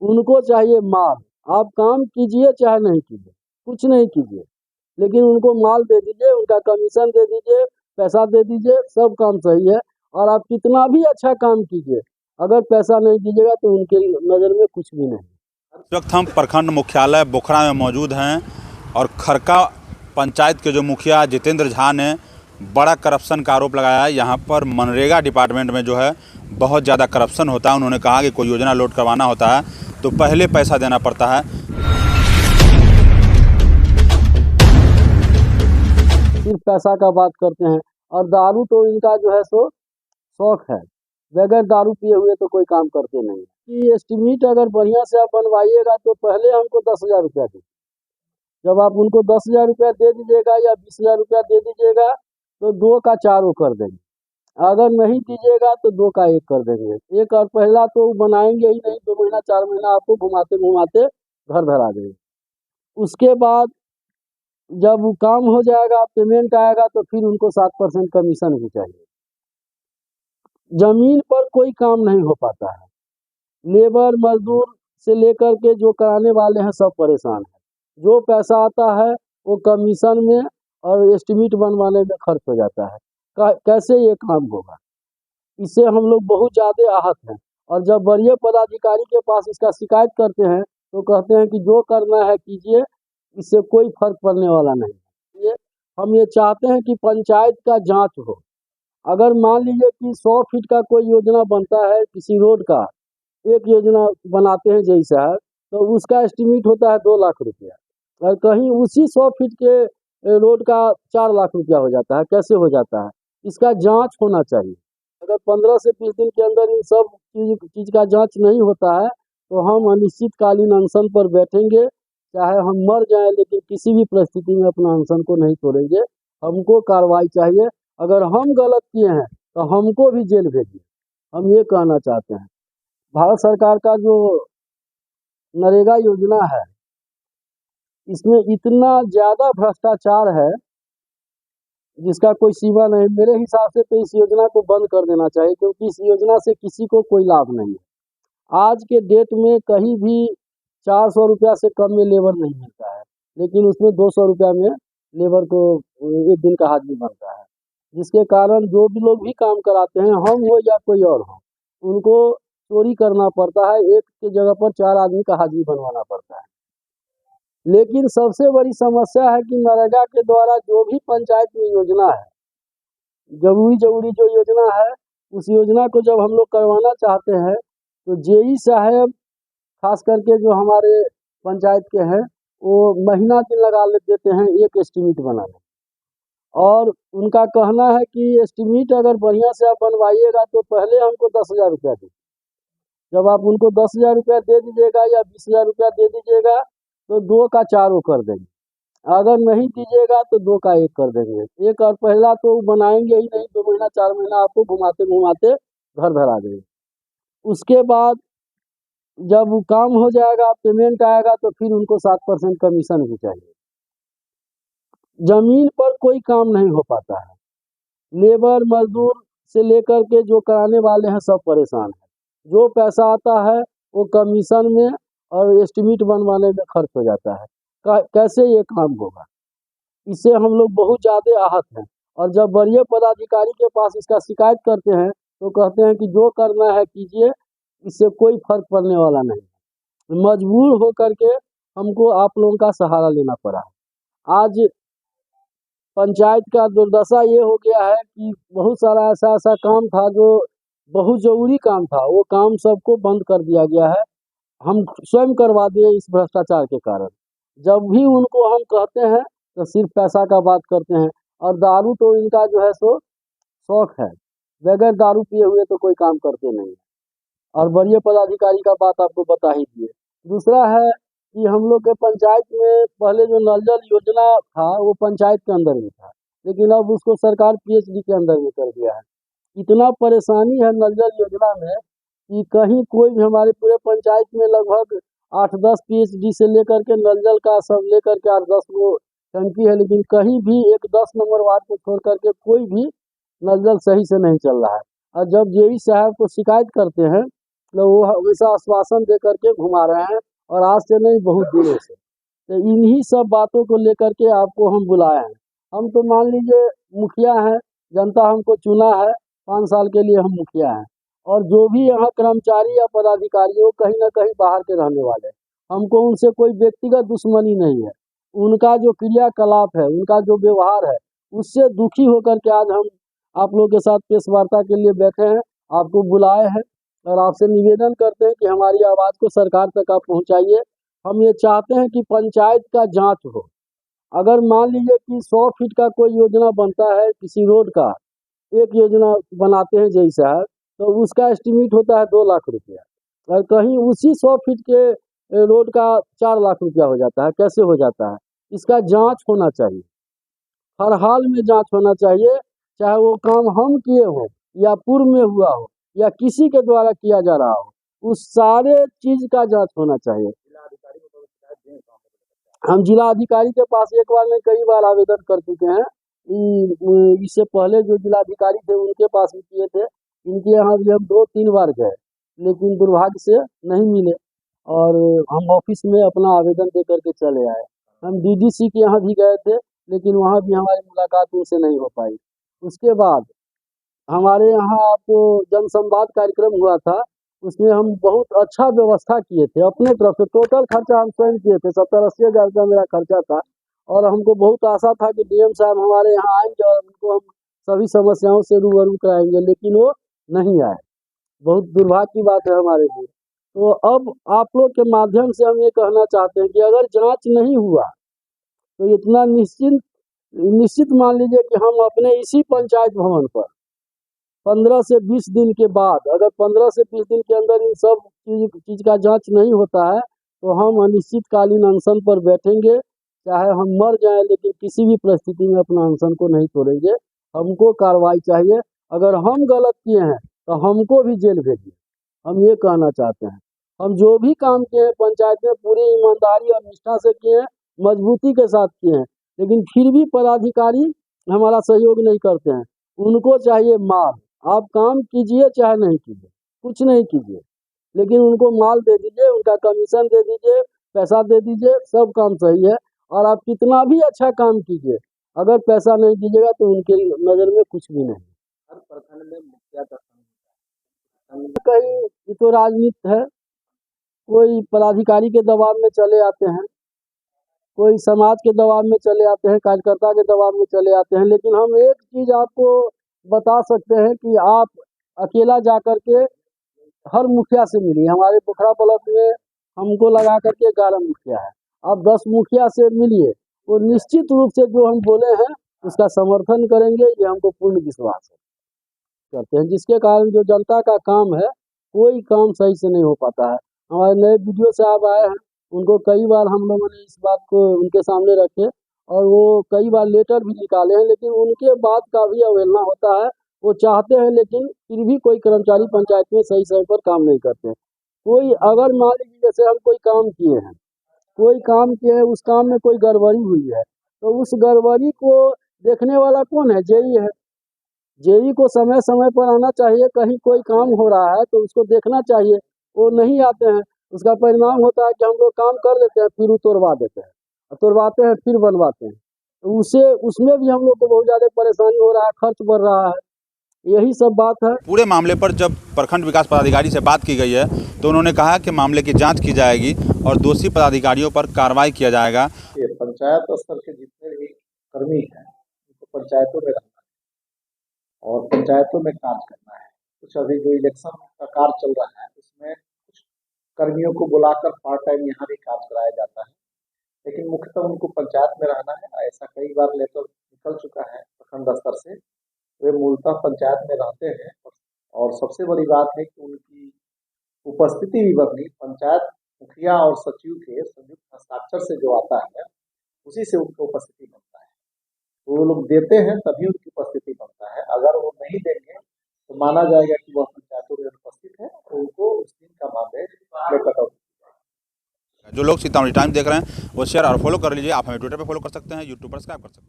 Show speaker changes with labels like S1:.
S1: उनको चाहिए माल। आप काम कीजिए चाहे नहीं कीजिए, कुछ नहीं कीजिए, लेकिन उनको माल दे दीजिए, उनका कमीशन दे दीजिए, पैसा दे दीजिए, सब काम सही है। और आप कितना भी अच्छा काम कीजिए, अगर पैसा नहीं दीजिएगा तो उनके नज़र में कुछ भी नहीं।
S2: इस वक्त हम प्रखंड मुख्यालय बोखरा में मौजूद हैं और खरका पंचायत के जो मुखिया जितेंद्र झा ने बड़ा करप्शन का आरोप लगाया है। यहाँ पर मनरेगा डिपार्टमेंट में जो है बहुत ज़्यादा करप्शन होता है। उन्होंने कहा कि कोई योजना लोड करवाना होता है तो पहले पैसा देना पड़ता है।
S1: सिर्फ पैसा का बात करते हैं, और दारू तो इनका जो है सो शौक है। बगैर दारू पिए हुए तो कोई काम करते नहीं। कि एस्टिमेट अगर बढ़िया से आप बनवाइएगा तो पहले हमको 10,000 रुपया दीजिए। जब आप उनको 10,000 रुपया दे दीजिएगा या 20,000 रुपया दे दीजिएगा तो 2 का 4 वो कर देंगे। अगर नहीं दीजिएगा तो 2 का 1 कर देंगे। एक और पहला तो वो बनाएंगे ही नहीं, 2 महीना 4 महीना आपको घुमाते घुमाते घर धरा देंगे। उसके बाद जब वो काम हो जाएगा, पेमेंट आएगा, तो फिर उनको 7% कमीशन भी चाहिए। जमीन पर कोई काम नहीं हो पाता है। लेबर मजदूर से लेकर के जो कराने वाले हैं सब परेशान हैं। जो पैसा आता है वो कमीशन में और एस्टिमेट बनवाने में खर्च हो जाता है। कैसे ये काम होगा? इससे हम लोग बहुत ज़्यादा आहत हैं। और जब वरीय पदाधिकारी के पास इसका शिकायत करते हैं तो कहते हैं कि जो करना है कीजिए, इससे कोई फर्क पड़ने वाला नहीं। हम ये चाहते हैं कि पंचायत का जांच हो। अगर मान लीजिए कि 100 फीट का कोई योजना बनता है, किसी रोड का एक योजना बनाते हैं जय साहब, तो उसका एस्टिमेट होता है 2 लाख रुपया, और कहीं उसी 100 फीट के रोड का 4 लाख रुपया हो जाता है। कैसे हो जाता है? इसका जांच होना चाहिए। अगर 15 से 20 दिन के अंदर इन सब चीज़ का जांच नहीं होता है तो हम अनिश्चितकालीन अनशन पर बैठेंगे। चाहे हम मर जाएं, लेकिन किसी भी परिस्थिति में अपना अनशन को नहीं तोड़ेंगे। हमको कार्रवाई चाहिए। अगर हम गलत किए हैं तो हमको भी जेल भेजिए। हम ये कहना चाहते हैं। भारत सरकार का जो नरेगा योजना है, इसमें इतना ज़्यादा भ्रष्टाचार है जिसका कोई सीमा नहीं। मेरे हिसाब से तो इस योजना को बंद कर देना चाहिए, क्योंकि इस योजना से किसी को कोई लाभ नहीं है। आज के डेट में कहीं भी 400 रुपया से कम में लेबर नहीं मिलता है, लेकिन उसमें 200 रुपया में लेबर को एक दिन का हाजिरी बनता है। जिसके कारण जो भी लोग भी काम कराते हैं, हम हो या कोई और हो, उनको चोरी करना पड़ता है। एक के जगह पर 4 आदमी का हाजिरी बनवाना पड़ता है। लेकिन सबसे बड़ी समस्या है कि नरेगा के द्वारा जो भी पंचायत में योजना है, जरूरी जो योजना है, उस योजना को जब हम लोग करवाना चाहते हैं तो जेई साहब खास करके जो हमारे पंचायत के हैं, वो महीना दिन लगा देते हैं एक एस्टिमेट बनाने। और उनका कहना है कि एस्टिमेट अगर बढ़िया से आप बनवाइएगा तो पहले हमको 10,000 रुपया दीजिए। जब आप उनको 10,000 रुपया दे दीजिएगा या 20,000 रुपया दे दीजिएगा तो 2 का 4 वो कर देंगे। अगर नहीं दीजिएगा तो 2 का 1 कर देंगे। एक और पहला तो बनाएंगे ही नहीं, 2 महीना 4 महीना आपको घुमाते घुमाते घर धरा देंगे। उसके बाद जब वो काम हो जाएगा, पेमेंट आएगा, तो फिर उनको 7% कमीशन भी चाहिए। जमीन पर कोई काम नहीं हो पाता है। लेबर मजदूर से लेकर के जो कराने वाले हैं सब परेशान हैं। जो पैसा आता है वो कमीशन में और एस्टिमेट बनवाने में खर्च हो जाता है। कैसे ये काम होगा? इससे हम लोग बहुत ज़्यादा आहत हैं। और जब वरीय पदाधिकारी के पास इसका शिकायत करते हैं तो कहते हैं कि जो करना है कीजिए, इससे कोई फर्क पड़ने वाला नहीं। मजबूर होकर के हमको आप लोगों का सहारा लेना पड़ा। आज पंचायत का दुर्दशा ये हो गया है कि बहुत सारा ऐसा काम था जो बहुत ज़रूरी काम था, वो काम सबको बंद कर दिया गया है। हम स्वयं करवा दिए इस भ्रष्टाचार के कारण। जब भी उनको हम कहते हैं तो सिर्फ पैसा का बात करते हैं। और दारू तो इनका जो है सो शौक है। बगैर दारू पिए हुए तो कोई काम करते नहीं। और वरीय पदाधिकारी का बात आपको बता ही दिए। दूसरा है कि हम लोग के पंचायत में पहले जो नल जल योजना था वो पंचायत के अंदर में था, लेकिन अब उसको सरकार पीएचडी के अंदर में कर दिया है। इतना परेशानी है नल जल योजना में कि कहीं कोई भी, हमारे पूरे पंचायत में लगभग 8-10 पीएचडी से लेकर के नल जल का सब लेकर के 8-10 वो टंकी है, लेकिन कहीं भी एक 10 नंबर वार्ड को छोड़ करके कोई भी नल जल सही से नहीं चल रहा है। और जब जेई साहब को शिकायत करते हैं मतलब वो हमेशा आश्वासन दे करके घुमा रहे हैं, और आज से नहीं बहुत दिनों से। तो इन्हीं सब बातों को लेकर के आपको हम बुलाए हैं। हम तो मान लीजिए मुखिया हैं, जनता हमको चुना है, 5 साल के लिए हम मुखिया हैं, और जो भी यहाँ कर्मचारी या पदाधिकारी हो कहीं ना कहीं बाहर के रहने वाले हैं। हमको उनसे कोई व्यक्तिगत दुश्मनी नहीं है। उनका जो क्रियाकलाप है, उनका जो व्यवहार है, उससे दुखी होकर के आज हम आप लोगों के साथ प्रेस वार्ता के लिए बैठे हैं, आपको बुलाए हैं, और आपसे निवेदन करते हैं कि हमारी आवाज़ को सरकार तक आप पहुँचाइए। हम ये चाहते हैं कि पंचायत का जांच हो। अगर मान लीजिए कि 100 फीट का कोई योजना बनता है किसी रोड का, एक योजना बनाते हैं जय साहब, तो उसका एस्टीमेट होता है 2 लाख रुपया, और कहीं उसी 100 फीट के रोड का 4 लाख रुपया हो जाता है। कैसे हो जाता है? इसका जांच होना चाहिए, हर हाल में जांच होना चाहिए, चाहे वो काम हम किए हों या पूर्व में हुआ हो या किसी के द्वारा किया जा रहा हो, उस सारे चीज़ का जांच होना चाहिए। हम जिला अधिकारी के पास एक बार नहीं कई बार आवेदन कर चुके हैं। इससे पहले जो जिलाधिकारी थे उनके पास भी किए थे, इनके यहाँ भी हम 2-3 बार गए, लेकिन दुर्भाग्य से नहीं मिले, और हम ऑफिस में अपना आवेदन दे करके चले आए। हम डीडीसी के यहाँ भी गए थे, लेकिन वहाँ भी हमारी मुलाकात उनसे नहीं हो पाई। उसके बाद हमारे यहाँ आपको जनसंवाद कार्यक्रम हुआ था, उसमें हम बहुत अच्छा व्यवस्था किए थे अपने तरफ से। टोटल खर्चा हम स्वयं किए थे, 70-80 हज़ार रुपया मेरा खर्चा था, और हमको बहुत आशा था कि डीएम साहब हमारे यहाँ आएंगे और उनको हम सभी समस्याओं से रूबरू कराएंगे, लेकिन वो नहीं आए। बहुत दुर्भाग्य की बात है हमारे लिए। तो अब आप लोग के माध्यम से हम ये कहना चाहते हैं कि अगर जांच नहीं हुआ तो इतना निश्चित मान लीजिए कि हम अपने इसी पंचायत भवन पर 15 से 20 दिन के बाद, अगर 15 से 20 दिन के अंदर इन सब चीज़ का जांच नहीं होता है, तो हम अनिश्चितकालीन अनशन पर बैठेंगे। चाहे हम मर जाएं, लेकिन किसी भी परिस्थिति में अपना अनशन को नहीं तोड़ेंगे। हमको कार्रवाई चाहिए। अगर हम गलत किए हैं तो हमको भी जेल भेजिए, हम ये कहना चाहते हैं। हम जो भी काम किए हैं पंचायत में पूरी ईमानदारी और निष्ठा से किए हैं, मजबूती के साथ किए हैं, लेकिन फिर भी पदाधिकारी हमारा सहयोग नहीं करते हैं। उनको चाहिए माल। आप काम कीजिए चाहे नहीं कीजिए, कुछ नहीं कीजिए, लेकिन उनको माल दे दीजिए, उनका कमीशन दे दीजिए, पैसा दे दीजिए, सब काम सही है। और आप कितना भी अच्छा काम कीजिए, अगर पैसा नहीं दीजिएगा तो उनके नज़र में कुछ भी नहीं।
S3: हर प्रखंड में मुखिया का
S1: कहीं ये तो राजनीति है, कोई पदाधिकारी के दबाव में चले आते हैं, कोई समाज के दबाव में चले आते हैं, कार्यकर्ता के दबाव में चले आते हैं। लेकिन हम एक चीज़ आपको बता सकते हैं कि आप अकेला जा कर के हर मुखिया से मिलिए। हमारे पोखरा ब्लॉक में हमको लगा करके 11 मुखिया है, आप 10 मुखिया से मिलिए, वो निश्चित रूप से जो हम बोले हैं उसका समर्थन करेंगे, ये हमको पूर्ण विश्वास है करते हैं। जिसके कारण जो जनता का काम है, कोई काम सही से नहीं हो पाता है। हमारे नए वीडियो साहब आए हैं, उनको कई बार हम लोगों ने इस बात को उनके सामने रखे, और वो कई बार लेटर भी निकाले हैं, लेकिन उनके बात का भी अवहेलना होता है। वो चाहते हैं, लेकिन फिर भी कोई कर्मचारी पंचायत में सही समय पर काम नहीं करते। कोई अगर मान लीजिए जैसे हम कोई काम किए हैं, उस काम में कोई गड़बड़ी हुई है, तो उस गड़बड़ी को देखने वाला कौन है? जेई है। जेई को समय समय पर आना चाहिए। कहीं कोई काम हो रहा है तो उसको देखना चाहिए, वो नहीं आते हैं। उसका परिणाम होता है कि हम लोग काम कर लेते हैं, फिर वो तोड़वा देते हैं, तोड़वाते हैं फिर बनवाते हैं। तो उसमें भी हम लोग को बहुत ज़्यादा परेशानी हो रहा है, खर्च बढ़ रहा है। यही सब बात है।
S2: पूरे मामले पर जब प्रखंड विकास पदाधिकारी से बात की गई है तो उन्होंने कहा कि मामले की जांच की जाएगी और दोषी पदाधिकारियों पर कार्रवाई किया जाएगा।
S3: पंचायत स्तर के जितने भी कर्मी हैं उनको पंचायतों में रहना है और पंचायतों में कार्य करना है। कुछ अभी जो इलेक्शन का कार्य चल रहा है उसमें कुछ कर्मियों को बुलाकर पार्ट टाइम यहाँ भी कार्य कराया जाता है, लेकिन मुख्यतः उनको पंचायत में रहना है। ऐसा कई बार लेटर निकल चुका है प्रखंड स्तर से, वे मूलतः पंचायत में रहते हैं। और सबसे बड़ी बात है कि उनकी उपस्थिति भी बदली पंचायत मुखिया और सचिव के संयुक्त हस्ताक्षर से जो आता है उसी से उनका उपस्थिति बनता है। तो वो लोग देते हैं तभी उनकी उपस्थिति बनता है। अगर वो नहीं देंगे तो माना जाएगा कि वह पंचायतों में उपस्थित है और उनको उस दिन का मानदेय में कटौती।
S2: जो लोग सीतामढ़ी टाइम्स देख रहे हैं वो शेयर और फॉलो कर लीजिए। आप हमें ट्विटर पर फॉलो कर सकते हैं, यूट्यूब पर सब्सक्राइब कर सकते हैं।